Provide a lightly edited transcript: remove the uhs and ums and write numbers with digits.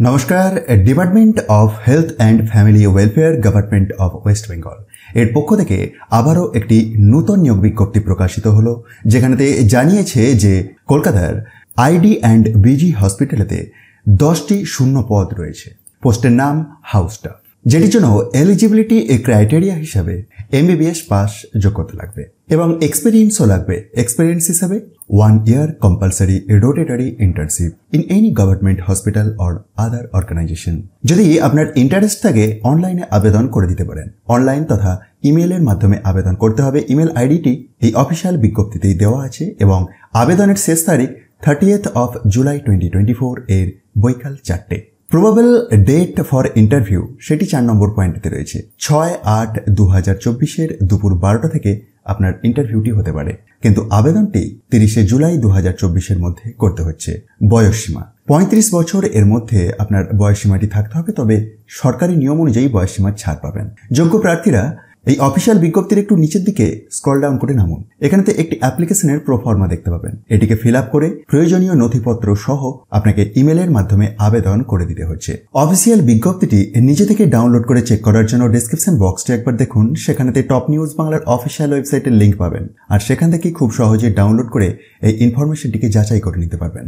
নমস্কার। Department of health and family welfare government of West Bengal এর পক্ষ থেকে আবারও একটি নূতন নিয়োগ বিজ্ঞপ্তি প্রকাশিত হলো, যেখানেতে জানিয়েছে যে কলকাতার আইডি অ্যান্ড বিজি হসপিটালেতে 10টি শূন্য পদ রয়েছে। পোস্টের নাম হাউস স্টাফ, যেটির জন্য এলিজিবিলিটি ক্রাইটেরিয়া হিসাবে MBBS পাস যোগ্যতা লাগবে এবং এক্সপিরিয়েন্সও লাগবে। এক্সপিরিয়েন্স হিসাবে 1 year compulsory rotatory internship in any government hospital or other organization। যদি আপনার ইন্টারেস্ট থাকে অনলাইনে আবেদন করে দিতে পারেন। অনলাইন তথা ইমেলের মাধ্যমে আবেদন করতে হবে। ইমেল আইডিটি এই অফিসিয়াল বিজ্ঞপ্তিতেই দেওয়া আছে এবং আবেদনের শেষ তারিখ 30th of July 2024 এর বৈকাল 4টে। প্রবাবল ডেট ফর ইন্টারভিউ সেটি 4 নম্বর পয়েন্টে রয়েছে। 6/8/2024 দুপুর 12টা থেকে আপনার ইন্টারভিউটি হতে পারে, কিন্তু আবেদনটি 30 জুলাই 2024 মধ্যে করতে হচ্ছে। বয়সসীমা 35 বছর এর মধ্যে আপনার বয়সসীমাটি থাকতে হবে, তবে সরকারি নিয়ম অনুযায়ী বয়সসীমার ছাড় পাবেন। যোগ্য প্রার্থীরা এই অফিসিয়াল বিজ্ঞপ্তির একটু নিচের দিকে স্ক্রল ডাউন করে নামুন। এখানেতে একটি অ্যাপ্লিকেশনের প্রোফর্মা দেখতে পাবেন। এটিকে ফিল আপ করে প্রয়োজনীয় নথিপত্র সহ আপনাকে ইমেলের মাধ্যমে আবেদন করে দিতে হচ্ছে। অফিসিয়াল বিজ্ঞপ্তিটি নিজে থেকে ডাউনলোড করে চেক করার জন্য ডেসক্রিপশন বক্সটি একবার দেখুন। সেখানেতে টপ নিউজ বাংলার অফিসিয়াল ওয়েবসাইটের লিঙ্ক পাবেন, আর সেখান থেকে খুব সহজে ডাউনলোড করে এই ইনফরমেশনটিকে যাচাই করে নিতে পারবেন।